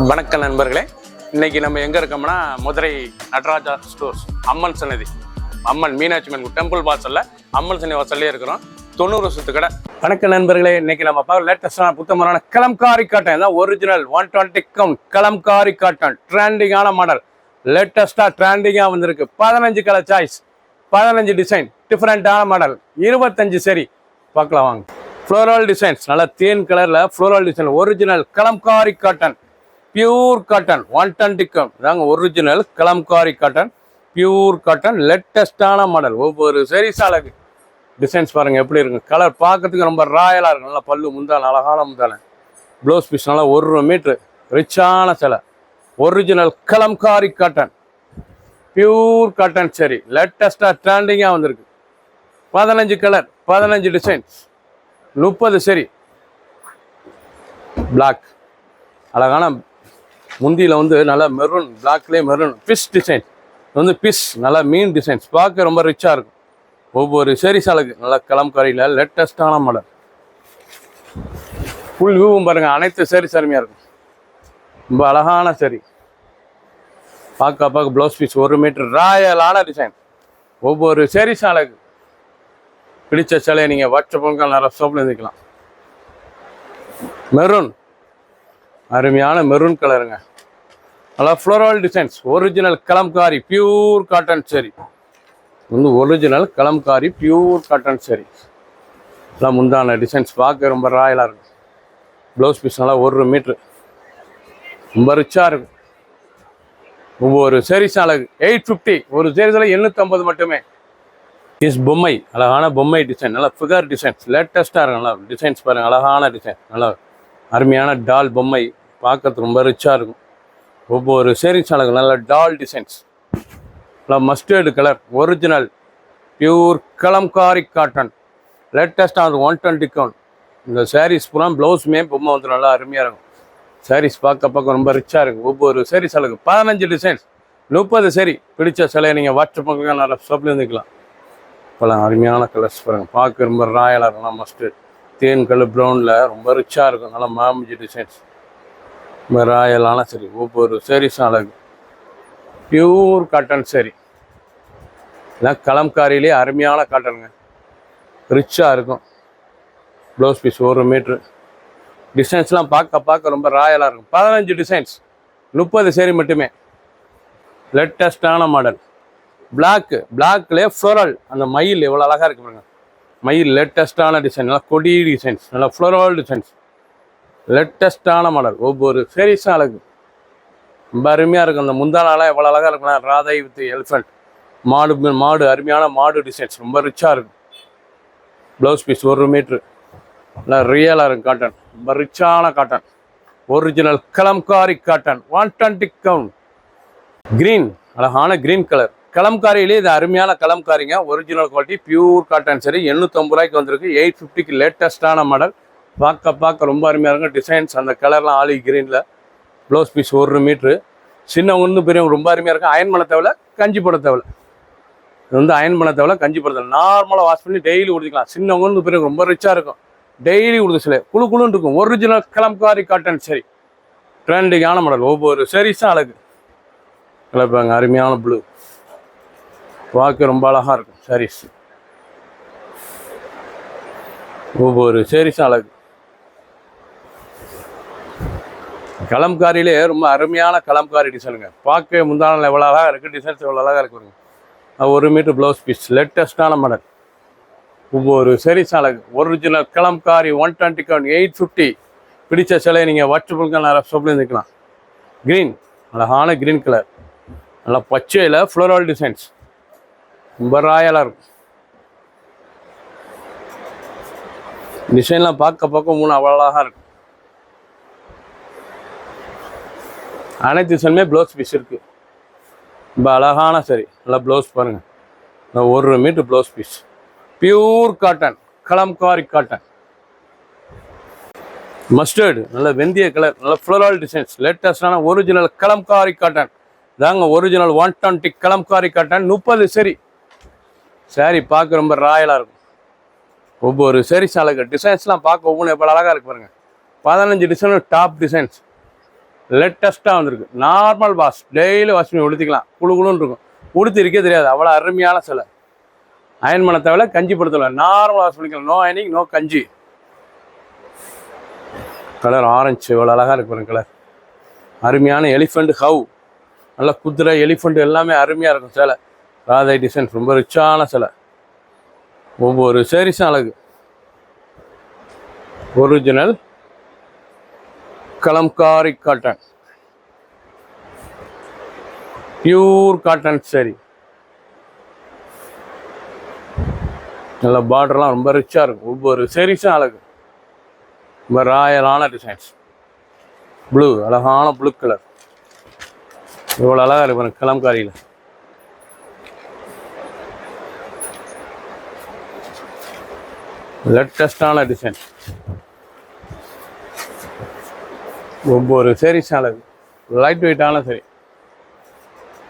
வணக்கம் நண்பர்களே, இன்னைக்கு நம்ம எங்க இருக்கோம்னா மதுரை நடராஜா ஸ்டோர்ஸ் அம்மன் சன்னதி, அம்மன் மீனாட்சி அம்மன் டெம்பிள் வாசல்ல அம்மன் சன்னதி வாசல்லே இருக்கிறோம். 90 வருஷத்து கடை. வணக்கம் நண்பர்களே, இன்னைக்கு நம்ம பார்க்க லேட்டஸ்டான புத்தமரான கலம்காரி காட்டன் தான். ஒரிஜினல் 120 கவுண்ட் கலம்காரி காட்டன், ட்ரெண்டிங்கான மாடல், லேட்டஸ்டா ட்ரெண்டிங்கா வந்திருக்கு. 15 கலர் சாய்ஸ், 15 டிசைன், டிஃப்ரெண்டான மாடல், 25 சரி பார்க்கலாம் வாங்க. ஃப்ளோரல் டிசைன்ஸ், நல்லா தேன் கலர்ல floral design, original Kalamkari cotton, pure cotton, 120 count தாங்க. Original Kalamkari cotton, pure cotton, லேட்டஸ்டான மாடல். ஒவ்வொரு சரிஸ் அழகு டிசைன்ஸ் பாருங்க எப்படி இருக்கு. கலர் பார்க்கறதுக்கு ரொம்ப ராயலா இருக்கும். நல்லா பல்லு முந்தான, அழகான முந்தான. ப்ளவுஸ் பீஸ் நல்லா 1 மீட்ரு ரிச்சான சிலை. Original Kalamkari cotton, pure cotton சரி, லேட்டஸ்டா ட்ரெண்டிங்கா வந்திருக்கு. 15 கலர், 15 டிசைன்ஸ், 30 சரி. பிளாக் அழகான முந்தியில் வந்து நல்லா மெரூன், பிளாக்லேயே மெரூன் பிஷ் டிசைன் வந்து பிஷ், நல்லா மீன் டிசைன்ஸ் பார்க்க ரொம்ப ரிச்சாக இருக்கும். ஒவ்வொரு சரி சாலுக்கு நல்லா கலம்காரியில் லேட்டஸ்டான மாடல். ஃபுல் வியூவும் பாருங்கள், அனைத்து சரி அருமையாக இருக்கும். ரொம்ப அழகான சரி, பார்க்க ப்ளவுஸ் பீஸ் 1 மீட்டர் ராயலான டிசைன். ஒவ்வொரு சரி சாலுக்கு பிடிச்ச சிலையை நீங்கள் வாட்ஸ்அப் நிறைய ஷாப்பில் இருந்துக்கலாம். மெரூன், அருமையான மெரூன் கலருங்க. நல்லா floral designs, original Kalamkari pure cotton சரி வந்து, ஒரிஜினல் கலம்காரி பியூர் காட்டன் சரி. நல்லா முந்தான டிசைன்ஸ் பார்க்க ரொம்ப ராயலாக இருக்கும். ப்ளவுஸ் பீஸ் நல்லா 1 மீட்ரு ரொம்ப ரிச்சாக இருக்கும். ஒவ்வொரு சரிஸ் அழகு 850, ஒரு சரிஸில் 850 மட்டுமே. இஸ் பொம்மை, அழகான பொம்மை டிசைன், நல்லா ஃபிகர் டிசைன்ஸ், லேட்டஸ்ட்டாக இருக்கும். நல்லா டிசைன்ஸ் பாருங்கள், அழகான டிசைன், நல்லா அருமையான டால் பொம்மை, பார்க்கறதுக்கு ரொம்ப ரிச்சாக இருக்கும். ஒவ்வொரு சரிஸ் அழகு நல்ல டால் டிசைன்ஸ், நல்லா mustard colour, original pure Kalamkari cotton, லேட்டஸ்டாக 120 கவுண்ட். இந்த சாரீஸ் பூரா ப்ளவுஸுமே பொம்மை வந்து நல்லா அருமையாக இருக்கும். சாரீஸ் பார்க்க ரொம்ப ரிச்சாக இருக்கும். ஒவ்வொரு சாரீஸ் அழகு 15 டிசைன்ஸ், 30 சரி. பிடிச்ச சிலையை நீங்கள் வாட்ஸ்அப் நல்லா ஷாப்பில் இருந்துக்கலாம். இப்போலாம் அருமையான கலர்ஸ் பாருங்கள், பார்க்க ரொம்ப ராயலாக இருக்கும். மஸ்டர்ட் தேன் கலர் ப்ரௌனில் ரொம்ப ரிச்சாக இருக்கும். நல்லா மாமிஜி டிசைன்ஸ், ரொம்ப ராயலான சரி. ஒவ்வொரு சரிஸும் அழகு பியூர் காட்டன் சரி. இதெல்லாம் கலம்காரியிலே அருமையான காட்டனுங்க, ரிச்சாக இருக்கும். Blouse piece 1 metre. டிசைன்ஸ்லாம் பார்க்க ரொம்ப ராயலாக இருக்கும். 15 டிசைன்ஸ், 30 சரி மட்டுமே. லேட்டஸ்டான மாடல். பிளாக்லேயே ஃப்ளோரல், அந்த மயில் எவ்வளோ அழகாக இருக்கு பாருங்க. மயில் லேட்டஸ்டான டிசைன், நல்லா கொடி டிசைன்ஸ், நல்லா ஃப்ளோரல் டிசைன்ஸ், லேட்டஸ்டான மாடல். ஒவ்வொரு சரிஸும் அழகு ரொம்ப அருமையாக இருக்கும். அந்த முந்தானாலாம் எவ்வளோ அழகாக இருக்குன்னா, ராதை வித் எலிஃபண்ட், மாடு அருமையான மாடு டிசைன்ஸ், ரொம்ப ரிச்சாக இருக்கும். ப்ளவுஸ் பீஸ் 1 மீட்ரு நல்லா ரியலாக இருக்கும். காட்டன், ரொம்ப ரிச்சான cotton, original Kalamkari cotton, 120 count. Green, அழகான க்ரீன் கலர். கலம்காரியிலே இது அருமையான கலம்காரிங்க, original quality, pure cotton sari. 850 ரூபாய்க்கு வந்திருக்கு. 850க்கு லேட்டஸ்டான மாடல். பார்க்க ரொம்ப அருமையாக இருக்கும். டிசைன்ஸ் அந்த கலர்லாம் ஆலிவ் க்ரீனில். Blouse piece 1 metre. சின்னவங்க வந்து பெரியவங்க ரொம்ப அருமையாக இருக்கும். அயன் பண்ண தேவை, கஞ்சி போட தேவை. இது வந்து அயன் பண்ண தேவை, கஞ்சி போட தேவை. நார்மலாக வாஷ் பண்ணி டெய்லி கொடுத்துக்கலாம். சின்னவங்க வந்து பெரியவங்க ரொம்ப ரிச்சாக இருக்கும். டெய்லி கொடுத்து சிலை குழுன்னு இருக்கும். ஒரிஜினல் கலம்காரி காட்டன் சரி, ட்ரெண்டிங்கான மாடல். ஒவ்வொரு சரிஸும் அழகு. கலப்பாங்க அருமையான ப்ளூ, பார்க்க ரொம்ப அழகாக இருக்கும் சாரீஸ். ஒவ்வொரு சாரீஸும் அழகு. கலம்காரியிலே ரொம்ப அருமையான கலம்காரி டிசைனுங்க. பார்க்க முந்தான எவ்வளோ அழகாக இருக்குது. டிசைன்ஸ் எவ்வளோ அழகாக இருக்குங்க. 1 மீட்டர் ப்ளவுஸ் பீஸ், லேட்டஸ்டான மாடல். ஒவ்வொரு சாரீஸும் அழகு. Original Kalamkari 120 count, 850. பிடிச்ச சிலையை நீங்கள் வாட்ஸ்அப்புக்கு நிறைய ஷாப்பில் இருந்துக்கலாம். க்ரீன், அழகான க்ரீன் கலர், நல்லா பச்சையில் ஃப்ளோரல் டிசைன்ஸ், ரொம்ப ராயலாக இருக்கும். டிசைன்லாம் பார்க்க 3 அவ்வளோ அழகாக இருக்கும். அனைத்து டிசைனுமே ப்ளவுஸ் பீஸ் இருக்குது. ரொம்ப அழகான சரி, நல்லா ப்ளவுஸ் பாருங்கள். 1 metre blouse piece, pure cotton, Kalamkari cotton. Mustard, நல்ல வெந்தய கலர், நல்ல ஃப்ளோரல் டிசைன்ஸ், லேட்டஸ்டான ஒரிஜினல் கலம்காரி காட்டன் தாங்க. Original 120 Kalamkari cotton, 30 sari. Sorry பார்க்க ரொம்ப ராயலாக இருக்கும். ஒவ்வொரு சாரீஸ் அழகு. டிசைன்ஸ்லாம் பார்க்க ஒவ்வொன்று எவ்வளோ அழகாக இருக்கு பாருங்கள். 15 டிசைன் டாப் டிசைன்ஸ். லேட்டஸ்ட்டாக வந்திருக்கு. நார்மல் வாஷ், டெய்லி வாஷ் பண்ணி உடுத்திக்கலாம். குழுன்னு இருக்கும். உடுத்திருக்கே தெரியாது, அவ்வளோ அருமையான சிலை. அயன் பண்ண தேவையில்ல, கஞ்சி படுத்தல, நார்மல் வாஷ் பண்ணிக்கலாம். நோ அயனிங், நோ கஞ்சி. கலர் ஆரஞ்சு இவ்வளோ அழகாக இருக்கு பாருங்க கலர். அருமையான எலிஃபண்ட் ஹவ், நல்லா குதிரை எலிஃபண்ட் எல்லாமே அருமையாக இருக்கும் சிலை. ராதை டிசைன்ஸ், ரொம்ப ரிச்சான சிலை. ஒவ்வொரு சேரீஸும் அழகு. Original Kalamkari cotton, pure cotton சரி. நல்ல பார்டர்லாம் ரொம்ப ரிச்சாக இருக்கும். ஒவ்வொரு சேரீஸும் அழகு. ரொம்ப ராயலான டிசைன்ஸ். ப்ளூ, அழகான ப்ளூ கலர். இவ்வளோ அழகாக இருக்கு கலம்காரியில். லேட்டஸ்டான டிசைன். ஒவ்வொரு சேரீஸ் அழகு. லைட் வெயிட்டான சரி.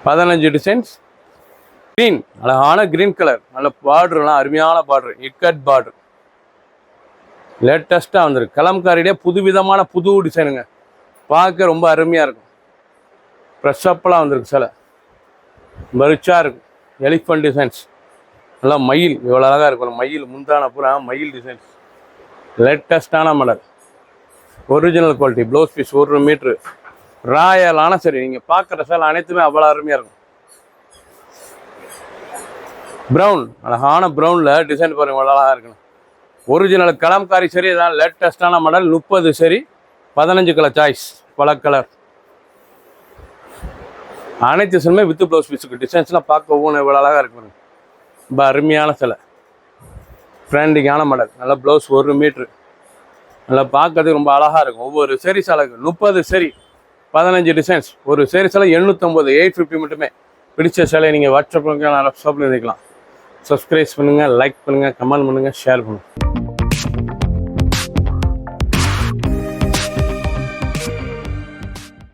15 டிசைன்ஸ். க்ரீன், அழகான க்ரீன் கலர். நல்ல பார்டர்லாம் அருமையான பார்டர், இக்கட் பார்டர். லேட்டஸ்ட்டாக வந்துருக்கு. கலம்காரியிலே புதுவிதமான புது டிசைனுங்க. பார்க்க ரொம்ப அருமையாக இருக்கும். ப்ரெஷ்ஷப்பெலாம் வந்திருக்கு சிலை. மரிச்சாக இருக்கும். Elephant designs. நல்லா மயில், இவ்வளோ அழகாக இருக்கும். மயில் முந்தான பூரா மயில் டிசைன்ஸ். லேட்டஸ்டான model. Original quality. Blouse piece 1 metre. ராயலான சரி. நீங்கள் பார்க்குற சிலை அனைத்துமே அவ்வளோ அருமையாக இருக்கும். ப்ரௌன், அழகான ப்ரௌனில் டிசைன் பாருங்கள், இவ்வளோ அழகாக இருக்கணும். ஒரிஜினல் கலம்காரி சரி. இதான் லேட்டஸ்டான மாடல். 30 சரி, 15 கலர் சாய்ஸ். பல கலர். அனைத்து சிலுமே வித் ப்ளவுஸ் பீஸுக்கு. டிசைன்ஸ்லாம் பார்க்க ஒவ்வொன்று இவ்வளோ அழகாக இருக்கு. ரொம்ப அருமையான சிலை. ட்ரெண்டிங்கான மாடல். நல்லா ப்ளவுஸ் 1 மீட்ரு. நல்லா பார்க்கறதுக்கு ரொம்ப அழகாக இருக்கும். ஒவ்வொரு சேரீஸ் அழகு. 30 சரி, 15 டிசைன்ஸ். ஒரு சேரீஸ் எல்லாம் 850, 850 மட்டுமே. பிடிச்ச சிலையை நீங்கள் வாட்ஸ்அப்பில் ஷாப்பில் இருந்துக்கலாம். சப்ஸ்கிரைப் பண்ணுங்கள், லைக் பண்ணுங்கள், கமெண்ட் பண்ணுங்கள், ஷேர் பண்ணுங்கள்.